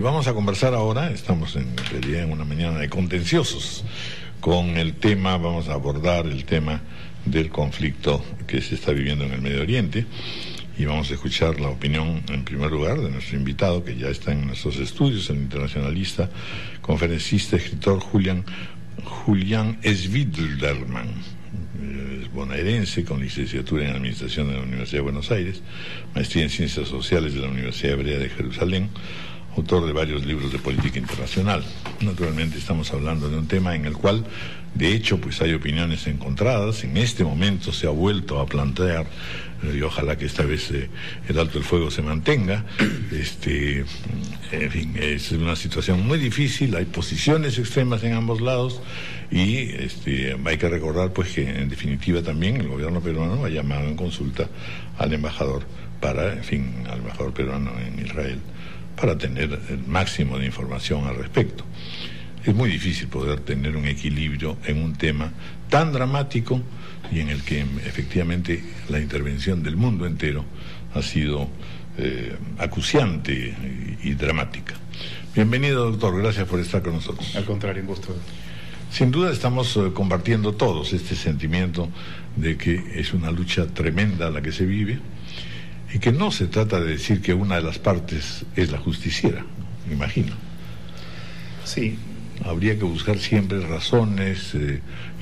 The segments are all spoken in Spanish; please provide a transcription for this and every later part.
Vamos a conversar ahora, estamos en realidad en una mañana de contenciosos, con el tema, vamos a abordar el tema del conflicto que se está viviendo en el Medio Oriente, y vamos a escuchar la opinión, en primer lugar, de nuestro invitado, que ya está en nuestros estudios, el internacionalista, conferencista, escritor Julián Svidderman. Es bonaerense, con licenciatura en Administración de la Universidad de Buenos Aires, maestría en Ciencias Sociales de la Universidad Hebrea de Jerusalén, autor de varios libros de política internacional. Naturalmente estamos hablando de un tema en el cual, de hecho, pues hay opiniones encontradas. En este momento se ha vuelto a plantear, y ojalá que esta vez el alto el fuego se mantenga. En fin, es una situación muy difícil, hay posiciones extremas en ambos lados, y hay que recordar pues que en definitiva también el gobierno peruano ha llamado en consulta al embajador al embajador peruano en Israel, para tener el máximo de información al respecto. Es muy difícil poder tener un equilibrio en un tema tan dramático y en el que efectivamente la intervención del mundo entero ha sido acuciante y dramática. Bienvenido, doctor, gracias por estar con nosotros. Al contrario, un gusto. Sin duda estamos compartiendo todos este sentimiento de que es una lucha tremenda la que se vive, y que no se trata de decir que una de las partes es la justiciera, me imagino. Sí. Habría que buscar siempre razones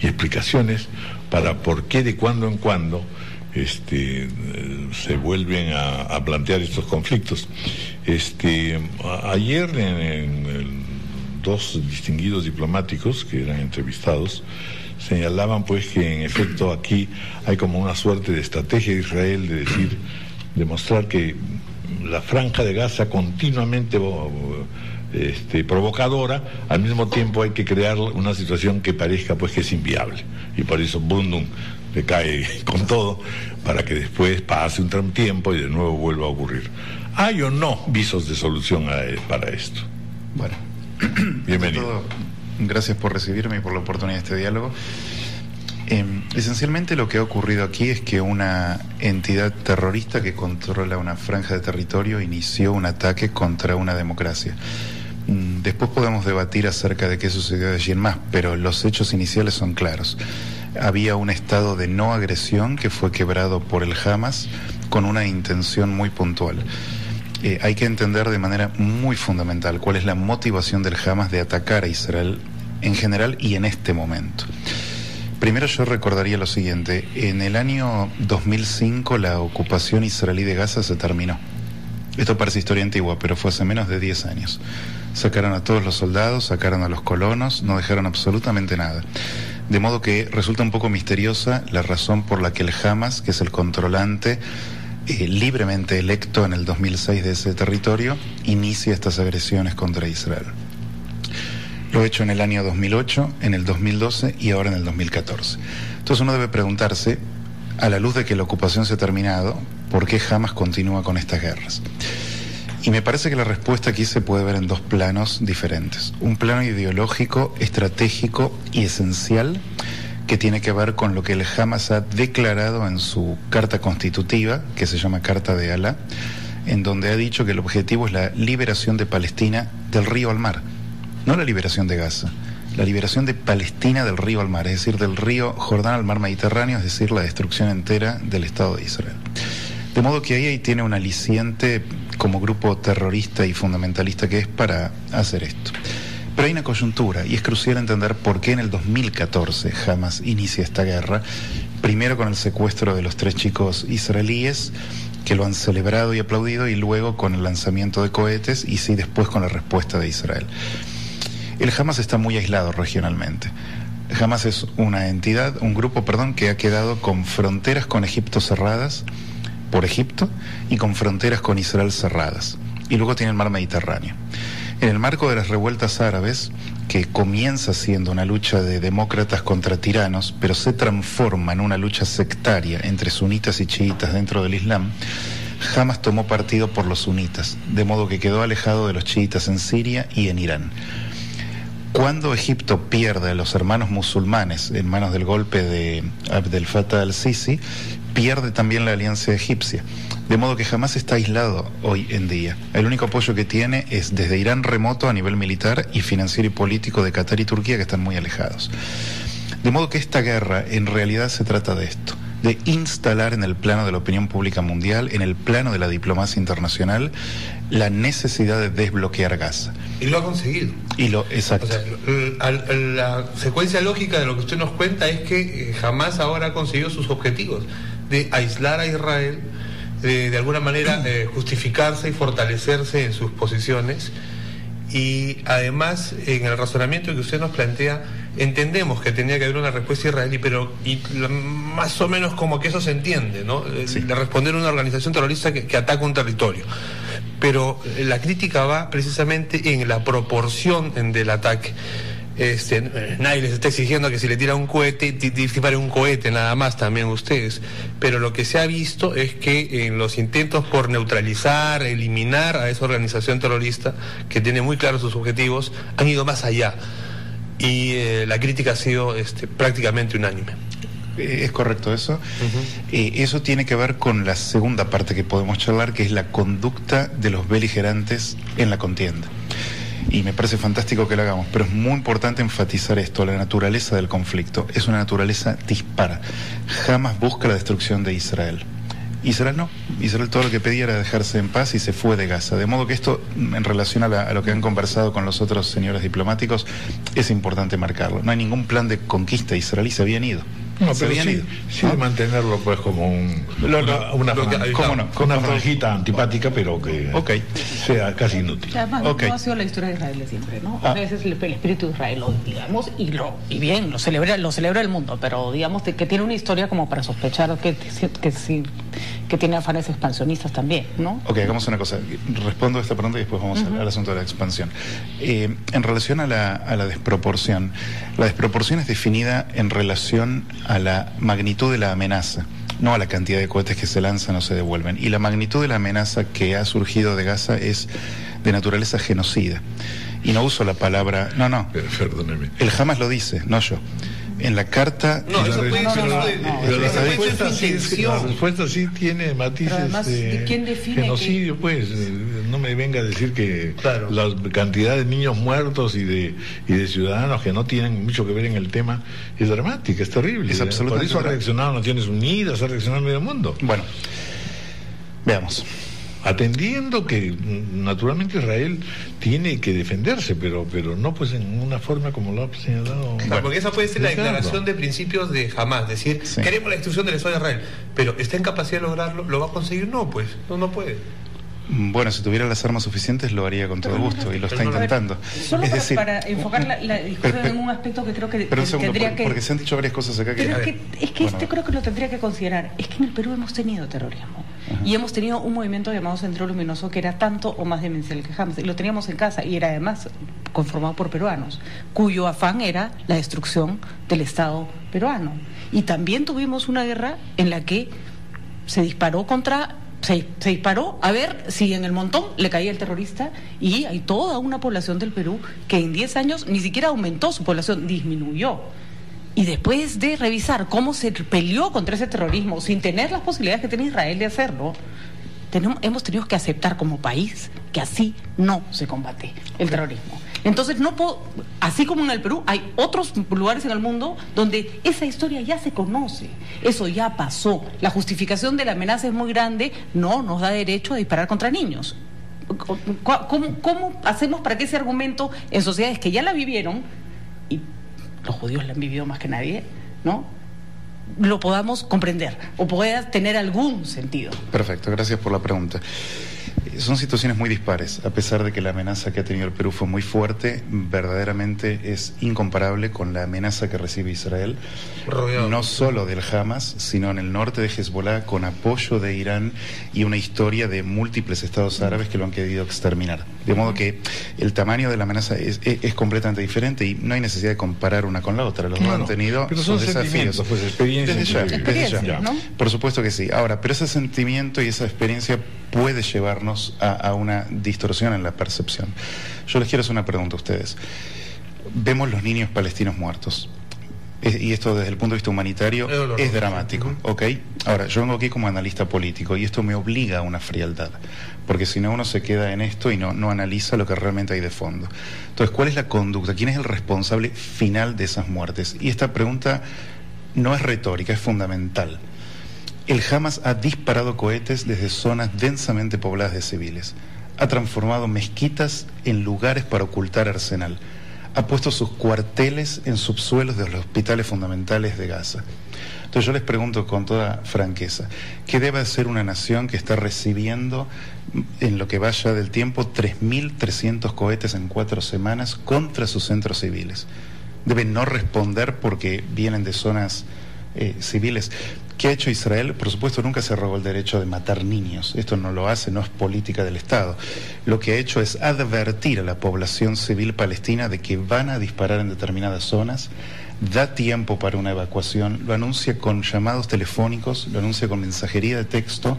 y explicaciones para por qué de cuando en cuando se vuelven a plantear estos conflictos. Ayer dos distinguidos diplomáticos que eran entrevistados señalaban pues que en efecto aquí hay como una suerte de estrategia de Israel de demostrar que la franja de Gaza continuamente provocadora, al mismo tiempo hay que crear una situación que parezca pues que es inviable, y por eso Bundum le cae con todo para que después pase un tiempo y de nuevo vuelva a ocurrir. ¿Hay o no visos de solución para esto? Bueno, bienvenido. Gracias por recibirme y por la oportunidad de este diálogo. Esencialmente lo que ha ocurrido aquí es que una entidad terrorista que controla una franja de territorio inició un ataque contra una democracia. Después podemos debatir acerca de qué sucedió de allí en más, pero los hechos iniciales son claros. Había un estado de no agresión que fue quebrado por el Hamas con una intención muy puntual. Hay que entender de manera muy fundamental cuál es la motivación del Hamas de atacar a Israel en general y en este momento. Primero yo recordaría lo siguiente: en el año 2005 la ocupación israelí de Gaza se terminó. Esto parece historia antigua, pero fue hace menos de 10 años. Sacaron a todos los soldados, sacaron a los colonos, no dejaron absolutamente nada. De modo que resulta un poco misteriosa la razón por la que el Hamas, que es el controlante libremente electo en el 2006 de ese territorio, inicia estas agresiones contra Israel. Lo he hecho en el año 2008, en el 2012 y ahora en el 2014. Entonces uno debe preguntarse, a la luz de que la ocupación se ha terminado, ¿por qué Hamas continúa con estas guerras? Y me parece que la respuesta aquí se puede ver en dos planos diferentes. Un plano ideológico, estratégico y esencial, que tiene que ver con lo que el Hamas ha declarado en su carta constitutiva, que se llama Carta de Alá, en donde ha dicho que el objetivo es la liberación de Palestina del río al mar. No la liberación de Gaza, la liberación de Palestina del río al mar, es decir, del río Jordán al mar Mediterráneo, es decir, la destrucción entera del Estado de Israel. De modo que ahí tiene un aliciente como grupo terrorista y fundamentalista que es para hacer esto. Pero hay una coyuntura, y es crucial entender por qué en el 2014 Hamas inicia esta guerra, primero con el secuestro de los 3 chicos israelíes, que lo han celebrado y aplaudido, y luego con el lanzamiento de cohetes, y sí después con la respuesta de Israel. El Hamas está muy aislado regionalmente. Hamas es una entidad, un grupo, que ha quedado con fronteras con Egipto cerradas por Egipto y con fronteras con Israel cerradas. Y luego tiene el mar Mediterráneo. En el marco de las revueltas árabes, que comienza siendo una lucha de demócratas contra tiranos, pero se transforma en una lucha sectaria entre sunitas y chiitas dentro del Islam, Hamas tomó partido por los sunitas, de modo que quedó alejado de los chiitas en Siria y en Irán. Cuando Egipto pierde a los hermanos musulmanes en manos del golpe de Abdel Fattah al-Sisi, pierde también la alianza egipcia. De modo que Hamás está aislado hoy en día. El único apoyo que tiene es desde Irán remoto a nivel militar y financiero y político de Qatar y Turquía, que están muy alejados. De modo que esta guerra en realidad se trata de esto, de instalar en el plano de la opinión pública mundial, en el plano de la diplomacia internacional, la necesidad de desbloquear Gaza. Y lo ha conseguido. Exacto. O sea, la secuencia lógica de lo que usted nos cuenta es que Hamás ahora ha conseguido sus objetivos de aislar a Israel, de alguna manera justificarse y fortalecerse en sus posiciones. Y además, en el razonamiento que usted nos plantea, entendemos que tenía que haber una respuesta israelí, pero más o menos como que eso se entiende, ¿no? Sí. De responder a una organización terrorista que ataca un territorio. Pero la crítica va precisamente en la proporción del ataque. Nadie les está exigiendo que si le tira un cohete, dispare un cohete nada más, también ustedes. Pero lo que se ha visto es que en los intentos por neutralizar, eliminar a esa organización terrorista, que tiene muy claros sus objetivos, han ido más allá. Y la crítica ha sido prácticamente unánime. Es correcto eso. Eso tiene que ver con la segunda parte que podemos charlar, que es la conducta de los beligerantes en la contienda. Y me parece fantástico que lo hagamos, pero es muy importante enfatizar esto, la naturaleza del conflicto. Es una naturaleza dispara. Jamás busca la destrucción de Israel. Israel no. Israel todo lo que pedía era dejarse en paz y se fue de Gaza. De modo que esto, en relación a lo que han conversado con los otros señores diplomáticos, es importante marcarlo. No hay ningún plan de conquista israelí, se habían ido. No, pero sí de mantenerlo pues como una franjita antipática, pero que sea casi inútil. Además, no ha sido la historia de Israel de siempre, ¿no? A veces el espíritu de Israel, digamos, y bien, lo celebra el mundo, pero digamos que tiene una historia como para sospechar que tiene afanes expansionistas también, ¿no? Ok, hagamos una cosa. Respondo a esta pregunta y después vamos al asunto de la expansión. En relación a la desproporción es definida en relación a la magnitud de la amenaza, no a la cantidad de cohetes que se lanzan o se devuelven. Y la magnitud de la amenaza que ha surgido de Gaza es de naturaleza genocida. Y no uso la palabra... No. Perdóneme. El Hamas lo dice, no yo. En la carta... No, eso puede ser la respuesta sí tiene matices además, de ¿quién define genocidio, pues? No me venga a decir que la cantidad de niños muertos y de ciudadanos que no tienen mucho que ver en el tema es dramática, es terrible. Es absolutamente. Por eso ha reaccionado Naciones Unidas, ha reaccionado medio mundo. Bueno, veamos. Atendiendo que naturalmente Israel tiene que defenderse, pero no pues en una forma como lo ha señalado. Claro, porque esa puede ser la declaración de principios de Hamás, decir, queremos la destrucción del Estado de Israel, pero ¿está en capacidad de lograrlo? ¿Lo va a conseguir? No, pues, no puede. Bueno, si tuviera las armas suficientes lo haría con todo gusto y lo está intentando. Solo para enfocar la discusión en un aspecto que creo que tendría que... Porque se han dicho varias cosas acá que... Pero creo que lo tendría que considerar. Es que en el Perú hemos tenido terrorismo. Y hemos tenido un movimiento llamado Centro Luminoso que era tanto o más demencial que Hamas. Y lo teníamos en casa y era además conformado por peruanos, cuyo afán era la destrucción del Estado peruano. Y también tuvimos una guerra en la que se disparó a ver si en el montón le caía el terrorista, y hay toda una población del Perú que en 10 años ni siquiera aumentó su población, disminuyó. Y después de revisar cómo se peleó contra ese terrorismo sin tener las posibilidades que tiene Israel de hacerlo, hemos tenido que aceptar como país que así no se combate el terrorismo. Entonces, así como en el Perú, hay otros lugares en el mundo donde esa historia ya se conoce, eso ya pasó. La justificación de la amenaza es muy grande, no nos da derecho a disparar contra niños. ¿Cómo hacemos para que ese argumento en sociedades que ya la vivieron, y los judíos la han vivido más que nadie, ¿no?, lo podamos comprender o pueda tener algún sentido? Perfecto, gracias por la pregunta. Son situaciones muy dispares. A pesar de que la amenaza que ha tenido el Perú fue muy fuerte, verdaderamente es incomparable con la amenaza que recibe Israel, no solo del Hamas, sino en el norte de Hezbollah, con apoyo de Irán y una historia de múltiples estados árabes que lo han querido exterminar. De modo que el tamaño de la amenaza es completamente diferente y no hay necesidad de comparar una con la otra. Los dos han tenido sus desafíos. Pues experiencias, ya. ¿No? Por supuesto que sí. Ahora, pero ese sentimiento y esa experiencia puede llevarnos a una distorsión en la percepción. Yo les quiero hacer una pregunta a ustedes. Vemos los niños palestinos muertos. Y esto desde el punto de vista humanitario es dramático, ¿ok? Ahora, yo vengo aquí como analista político y esto me obliga a una frialdad, porque si no uno se queda en esto y no analiza lo que realmente hay de fondo. Entonces, ¿cuál es la conducta? ¿Quién es el responsable final de esas muertes? Y esta pregunta no es retórica, es fundamental. El Hamas ha disparado cohetes desde zonas densamente pobladas de civiles, ha transformado mezquitas en lugares para ocultar arsenal, ha puesto sus cuarteles en subsuelos de los hospitales fundamentales de Gaza. Entonces yo les pregunto con toda franqueza, ¿qué debe hacer una nación que está recibiendo en lo que vaya del tiempo 3.300 cohetes en 4 semanas contra sus centros civiles? Debe no responder porque vienen de zonas civiles. ¿Qué ha hecho Israel? Por supuesto, nunca se arrogó el derecho de matar niños. Esto no lo hace, no es política del Estado. Lo que ha hecho es advertir a la población civil palestina de que van a disparar en determinadas zonas, da tiempo para una evacuación, lo anuncia con llamados telefónicos, lo anuncia con mensajería de texto,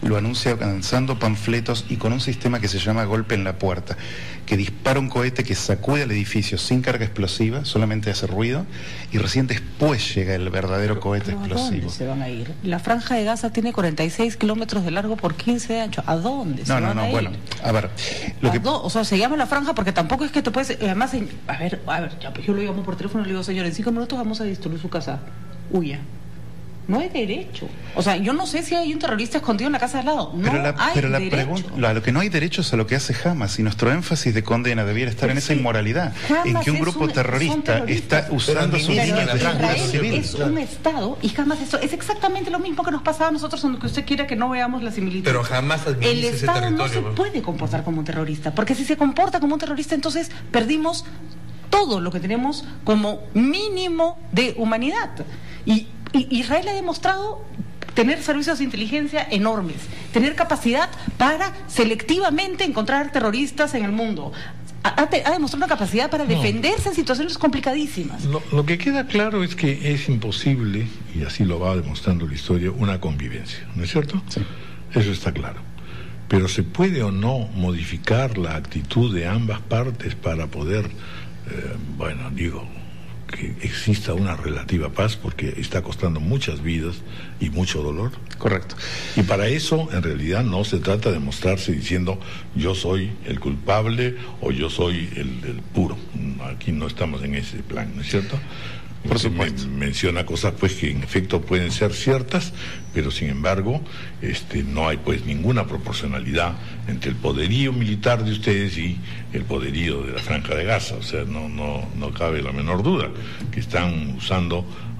lo anuncia lanzando panfletos y con un sistema que se llama golpe en la puerta, que dispara un cohete que sacude el edificio sin carga explosiva, solamente hace ruido, y recién después llega el verdadero cohete explosivo. ¿A dónde se van a ir? La franja de Gaza tiene 46 kilómetros de largo por 15 de ancho. ¿A dónde se van a ir? Bueno, a ver. O sea, se llama la franja porque tampoco es que te puedes... Además, a ver, yo lo llamo por teléfono y le digo, señor, en 5 minutos vamos a destruir su casa. Huya. No hay derecho. O sea, yo no sé si hay un terrorista escondido en la casa de al lado. Pero la pregunta, lo que no hay derecho es a lo que hace Hamas, y nuestro énfasis de condena debiera estar en esa inmoralidad, en que un grupo terrorista está usando sus líneas de seguridad civil. Es un Estado, y Hamas es exactamente lo mismo que nos pasaba a nosotros, aunque usted quiera que no veamos la similitud. Pero jamás el Estado no se puede comportar como un terrorista, porque si se comporta como un terrorista, entonces perdimos todo lo que tenemos como mínimo de humanidad. Y Israel ha demostrado tener servicios de inteligencia enormes, tener capacidad para selectivamente encontrar terroristas en el mundo. Ha demostrado una capacidad para defenderse en situaciones complicadísimas. Lo que queda claro es que es imposible, y así lo va demostrando la historia, una convivencia, ¿no es cierto? Sí. Eso está claro. Pero ¿se puede o no modificar la actitud de ambas partes para poder, que exista una relativa paz, porque está costando muchas vidas y mucho dolor? Correcto. Y para eso, en realidad, no se trata de mostrarse diciendo yo soy el culpable o yo soy el puro. Aquí no estamos en ese plan, ¿no es cierto? Por supuesto. Menciona cosas pues que en efecto pueden ser ciertas, pero sin embargo no hay pues ninguna proporcionalidad entre el poderío militar de ustedes y el poderío de la Franja de Gaza. O sea, no cabe la menor duda que están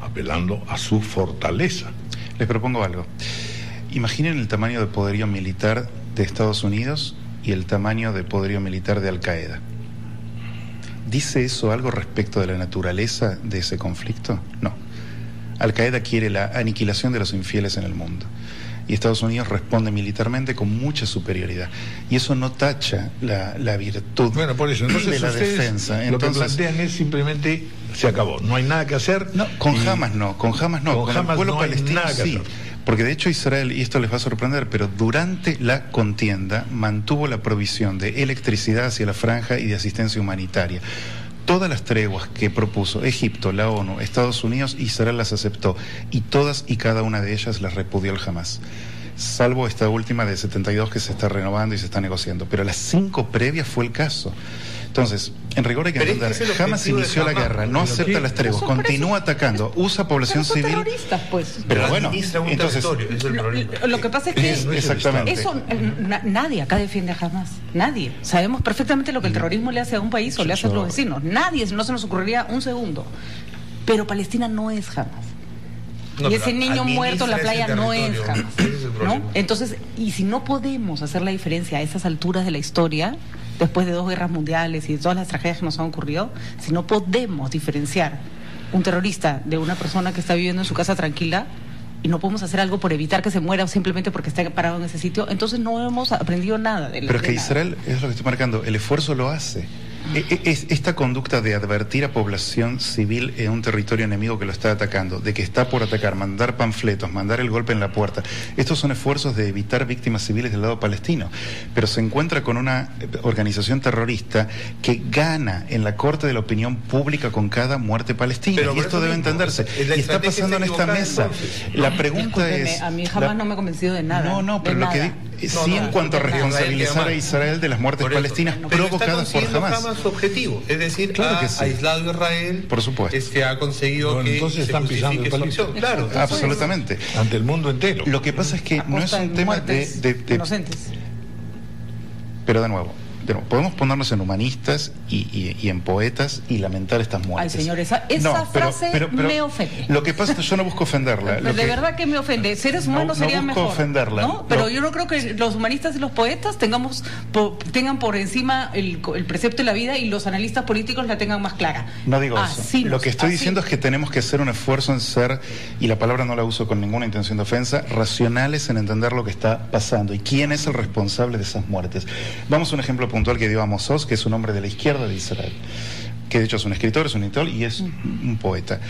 apelando a su fortaleza. Les propongo algo. Imaginen el tamaño de poderío militar de Estados Unidos y el tamaño de poderío militar de Al Qaeda. ¿Dice eso algo respecto de la naturaleza de ese conflicto? No. Al Qaeda quiere la aniquilación de los infieles en el mundo, y Estados Unidos responde militarmente con mucha superioridad, y eso no tacha la virtud por eso, entonces, de la defensa. Lo que plantean es simplemente se acabó, no hay nada que hacer. No, con Hamas no, con el pueblo no palestino sí. Porque de hecho Israel, y esto les va a sorprender, pero durante la contienda mantuvo la provisión de electricidad hacia la franja y de asistencia humanitaria. Todas las treguas que propuso Egipto, la ONU, Estados Unidos, Israel las aceptó, y todas y cada una de ellas las repudió el Hamas. Salvo esta última de 72 que se está renovando y se está negociando, pero las 5 previas fue el caso. Entonces, en rigor hay que entender, Hamas inició la guerra, no acepta las treguas, continúa atacando, usa población civil. Terroristas, pues. Pero bueno, entonces lo que pasa es que exactamente. Eso nadie acá defiende a Hamas, nadie. Sabemos perfectamente lo que el terrorismo le hace a un país o le hace a los vecinos. Nadie, no se nos ocurriría un segundo. Pero Palestina no es Hamas. Y ese niño muerto en la playa no es Hamas, ¿no? Entonces, y si no podemos hacer la diferencia a esas alturas de la historia, después de 2 guerras mundiales y de todas las tragedias que nos han ocurrido, si no podemos diferenciar un terrorista de una persona que está viviendo en su casa tranquila, y no podemos hacer algo por evitar que se muera o simplemente porque está parado en ese sitio, entonces no hemos aprendido nada de la. Pero es que Israel, es lo que estoy marcando, el esfuerzo lo hace. Esta conducta de advertir a población civil en un territorio enemigo que lo está atacando, de que está por atacar, mandar panfletos, mandar el golpe en la puerta, estos son esfuerzos de evitar víctimas civiles del lado palestino, pero se encuentra con una organización terrorista que gana en la corte de la opinión pública con cada muerte palestina, y esto debe entenderse, y está pasando en esta mesa. Entonces, la pregunta es... A mí jamás no me ha convencido de nada. No, pero lo que sí, en cuanto a responsabilizar a Israel de las muertes palestinas provocadas por Hamas. Su objetivo, es decir, claro que sí. aislado a Israel, por supuesto, ha conseguido que entonces están pisando el palito. Claro, absolutamente, ante el mundo entero. Lo que pasa es que no es un tema de inocentes. Pero de nuevo, podemos ponernos en humanistas y en poetas y lamentar estas muertes. Ay, señor, esa frase me ofende. Lo que pasa es que yo no busco ofenderla. De verdad que me ofende. Seres humanos sería mejor. No busco ofenderla. ¿No? Pero yo no creo que los humanistas y los poetas tengan por encima el precepto de la vida y los analistas políticos la tengan más clara. No digo eso. Lo que estoy diciendo es que tenemos que hacer un esfuerzo en ser, y la palabra no la uso con ninguna intención de ofensa, racionales en entender lo que está pasando y quién es el responsable de esas muertes. Vamos a un ejemplo puntual que dio Amos Oz, que es un hombre de la izquierda de Israel, que de hecho es un escritor, es un intelectual y es un poeta.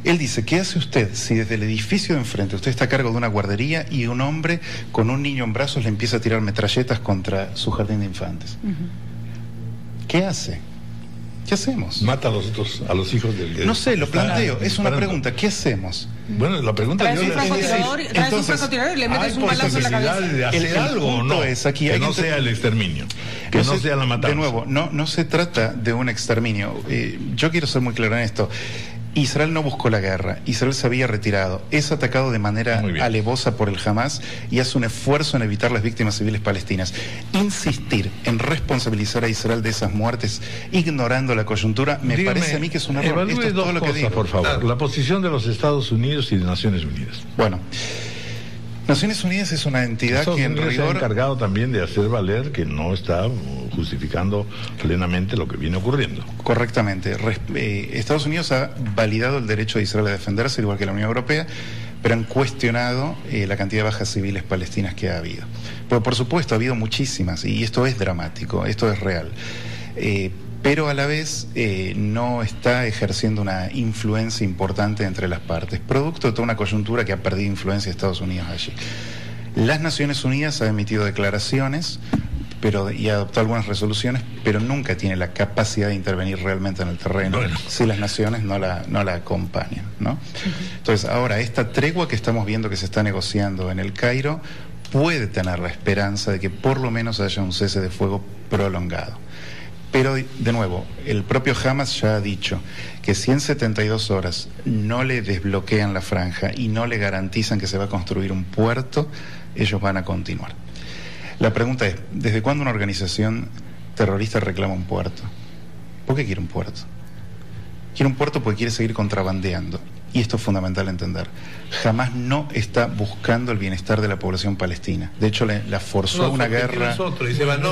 Él dice, ¿qué hace usted si desde el edificio de enfrente usted está a cargo de una guardería y un hombre con un niño en brazos le empieza a tirar metralletas contra su jardín de infantes? ¿Qué hace? ¿Qué hacemos? Mata a los hijos del... No sé, lo planteo, es una pregunta, ¿qué hacemos? Bueno, la pregunta es... Traes un francotirador y le metes un balazo en la cabeza. De hacer algo, ¿no? Es aquí, que no sea el exterminio, que no sea la matanza. De nuevo, no se trata de un exterminio. Yo quiero ser muy claro en esto. Israel no buscó la guerra, Israel se había retirado, es atacado de manera alevosa por el Hamas y hace un esfuerzo en evitar las víctimas civiles palestinas. Insistir en responsabilizar a Israel de esas muertes, ignorando la coyuntura, parece a mí que es un error. Evalúe Esto es todo lo que digo. Por favor, la posición de los Estados Unidos y de Naciones Unidas. Bueno, Naciones Unidas es una entidad Estados que en Unidos rigor... se ha encargado también de hacer valer que no está justificando plenamente lo que viene ocurriendo. Correctamente. Estados Unidos ha validado el derecho de Israel a defenderse, igual que la Unión Europea, pero han cuestionado la cantidad de bajas civiles palestinas que ha habido. Pero por supuesto ha habido muchísimas, y esto es dramático, esto es real. Pero a la vez no está ejerciendo una influencia importante entre las partes, producto de toda una coyuntura que ha perdido influencia de Estados Unidos allí. Las Naciones Unidas han emitido declaraciones y ha adoptado algunas resoluciones, pero nunca tiene la capacidad de intervenir realmente en el terreno si las naciones no la acompañan, ¿no? Entonces, ahora, esta tregua que estamos viendo que se está negociando en el Cairo puede tener la esperanza de que por lo menos haya un cese de fuego prolongado. Pero, de nuevo, el propio Hamas ya ha dicho que si en 72 horas no le desbloquean la franja y no le garantizan que se va a construir un puerto, ellos van a continuar. La pregunta es, ¿desde cuándo una organización terrorista reclama un puerto? ¿Por qué quiere un puerto? Quiere un puerto porque quiere seguir contrabandeando. Y esto es fundamental entender. Jamás no está buscando el bienestar de la población palestina. De hecho, la forzó a una guerra. Y se van a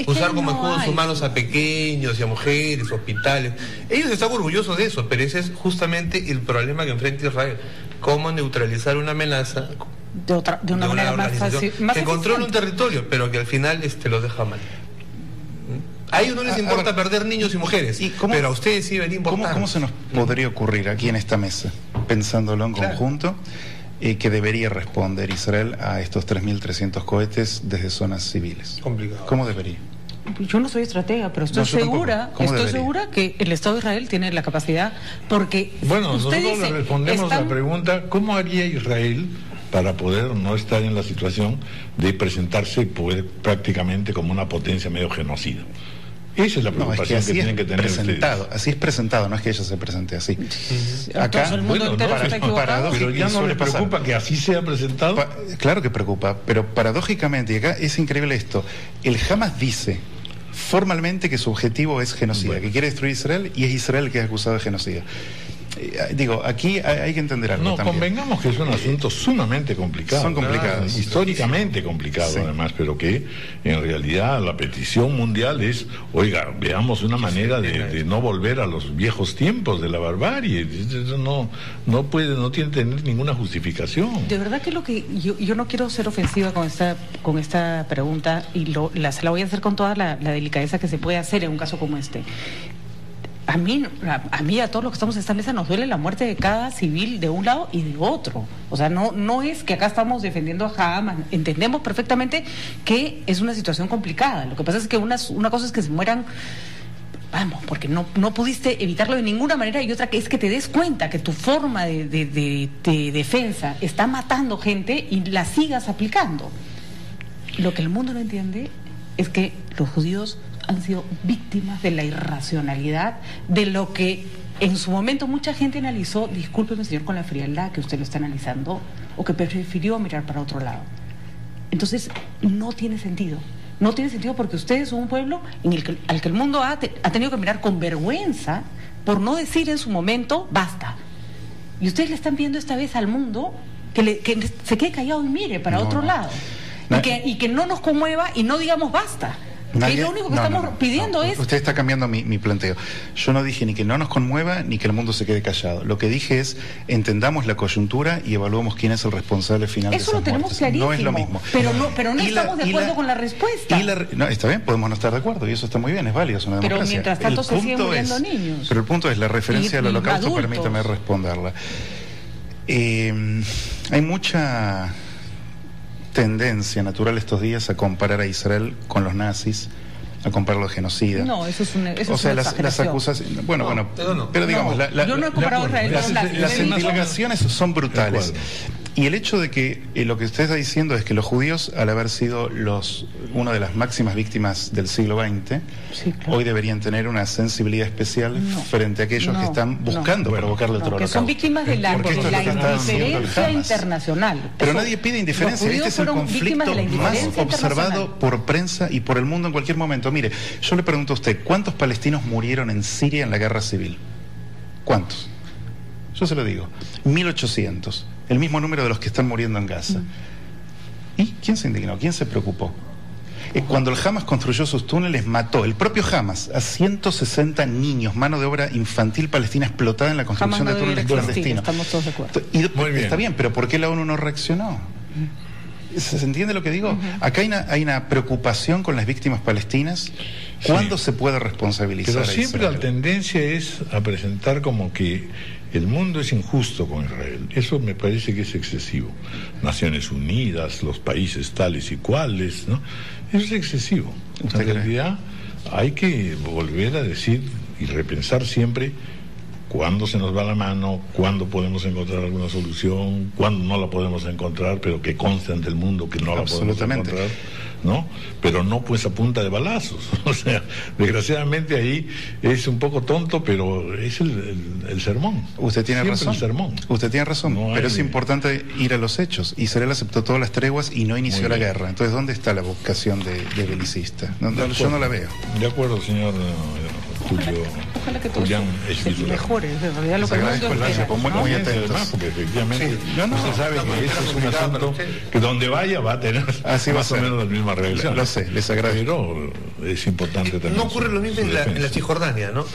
usar como escudos humanos a pequeños y a mujeres, hospitales. Ellos están orgullosos de eso, pero ese es justamente el problema que enfrenta Israel. ¿Cómo neutralizar una amenaza de una manera más fácil? Que controla un territorio, pero que al final lo deja mal. A ellos no les importa perder niños y mujeres, pero a ustedes sí debería importar. ¿Cómo se nos podría ocurrir aquí en esta mesa, pensándolo en conjunto, que debería responder Israel a estos 3.300 cohetes desde zonas civiles? Complicado. ¿Cómo debería? Yo no soy estratega, pero estoy segura que el Estado de Israel tiene la capacidad, porque nosotros le respondemos la pregunta, ¿cómo haría Israel para poder no estar en la situación de presentarse prácticamente como una potencia medio genocida? Esa es la preocupación que tienen que tener ustedes. Así es presentado, no es que ella se presente así. Acá, el mundo entero está equivocado. Pero ya no le preocupa que así sea presentado. Claro que preocupa, pero paradójicamente, y acá es increíble esto, el Hamas dice formalmente que su objetivo es genocida, que quiere destruir Israel, y es Israel el que es acusado de genocida. Digo, aquí hay que entender algo No, también. convengamos que es un asunto sumamente complicado. Son complicados. Históricamente complicado, Sí. además, pero que en realidad la petición mundial es, oiga, veamos una manera de no volver a los viejos tiempos de la barbarie. Eso no puede, no tiene que tener ninguna justificación. De verdad que yo no quiero ser ofensiva con esta pregunta y se la voy a hacer con toda la delicadeza que se puede hacer en un caso como este. A mí, a todos los que estamos en esta mesa nos duele la muerte de cada civil de un lado y de otro. O sea, no es que acá estamos defendiendo a Hamas. Entendemos perfectamente que es una situación complicada. Lo que pasa es que una cosa es que se mueran, vamos, porque no pudiste evitarlo de ninguna manera, y otra que es que te des cuenta que tu forma de defensa está matando gente y la sigas aplicando. Lo que el mundo no entiende es que los judíos han sido víctimas de la irracionalidad, de lo que en su momento mucha gente analizó, discúlpeme señor, con la frialdad que usted lo está analizando, o que prefirió mirar para otro lado. Entonces, no tiene sentido. No tiene sentido porque ustedes son un pueblo al que el mundo ha tenido que mirar con vergüenza por no decir en su momento, basta. Y ustedes le están viendo esta vez al mundo que se quede callado y mire para otro lado. Y que no nos conmueva y no digamos basta. Nadie, lo único que estamos pidiendo es... Usted está cambiando mi planteo. Yo no dije ni que no nos conmueva ni que el mundo se quede callado. Lo que dije es, entendamos la coyuntura y evaluemos quién es el responsable final de esas Eso lo tenemos muertes. clarísimo. No es lo mismo. Pero no estamos de acuerdo con la respuesta. No, está bien, podemos no estar de acuerdo y eso está muy bien, es válido, es una democracia. Pero mientras tanto se siguen muriendo niños. Pero el punto es, la referencia al holocausto, adultos. permítame responderla. Hay mucha tendencia natural estos días a comparar a Israel con los nazis, a compararlo a genocida. No, eso es una las acusaciones. Bueno, pero digamos, yo no he comparado a Israel con nazis. Las indagaciones son brutales. Y el hecho de que lo que usted está diciendo es que los judíos, al haber sido una de las máximas víctimas del siglo XX, sí, claro, hoy deberían tener una sensibilidad especial frente a aquellos que están buscando provocarle otro holocausto. Que son víctimas de la indiferencia internacional. Pero nadie pide indiferencia. Este es el conflicto más observado por prensa y por el mundo en cualquier momento. Mire, yo le pregunto a usted, ¿cuántos palestinos murieron en Siria en la guerra civil? ¿Cuántos? Yo se lo digo, 1.800. El mismo número de los que están muriendo en Gaza. ¿Y quién se indignó? ¿Quién se preocupó? Cuando el Hamas construyó sus túneles, mató el propio Hamas a 160 niños, mano de obra infantil palestina explotada en la construcción de túneles clandestinos. Estamos todos de acuerdo. Está bien, pero ¿por qué la ONU no reaccionó? ¿Se entiende lo que digo? Acá hay una preocupación con las víctimas palestinas. ¿Cuándo se puede responsabilizar? Pero siempre la tendencia es a presentar como que el mundo es injusto con Israel. Eso me parece que es excesivo. Naciones Unidas, los países tales y cuales, ¿no? Eso es excesivo. En realidad hay que volver a decir y repensar siempre cuándo se nos va la mano, cuándo podemos encontrar alguna solución, cuándo no la podemos encontrar, pero que conste ante el mundo que no la podemos encontrar, ¿no? Pero no pues a punta de balazos. O sea, desgraciadamente ahí es un poco tonto, pero es el sermón. Usted tiene siempre razón. El sermón. Usted tiene razón, no pero es importante ir a los hechos. Israel aceptó todas las treguas y no inició la guerra. Entonces, ¿dónde está la vocación de belicista? Yo no la veo. De acuerdo, señor Julio. Ojalá que todo Julián se mejore. En realidad lo que el mundo espera. Muy atentos. Porque efectivamente usted sabe que eso es un asunto que donde vaya va a tener más o menos la misma reacción. Lo sé, les agradezco. Pero es importante también. No ocurre lo mismo en la Cisjordania, ¿no?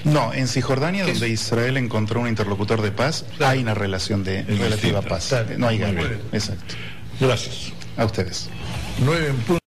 No, en Cisjordania, donde Israel encontró un interlocutor de paz, hay una relación de relativa paz. No hay guerra. Exacto. Gracias. A ustedes. 9 en punto.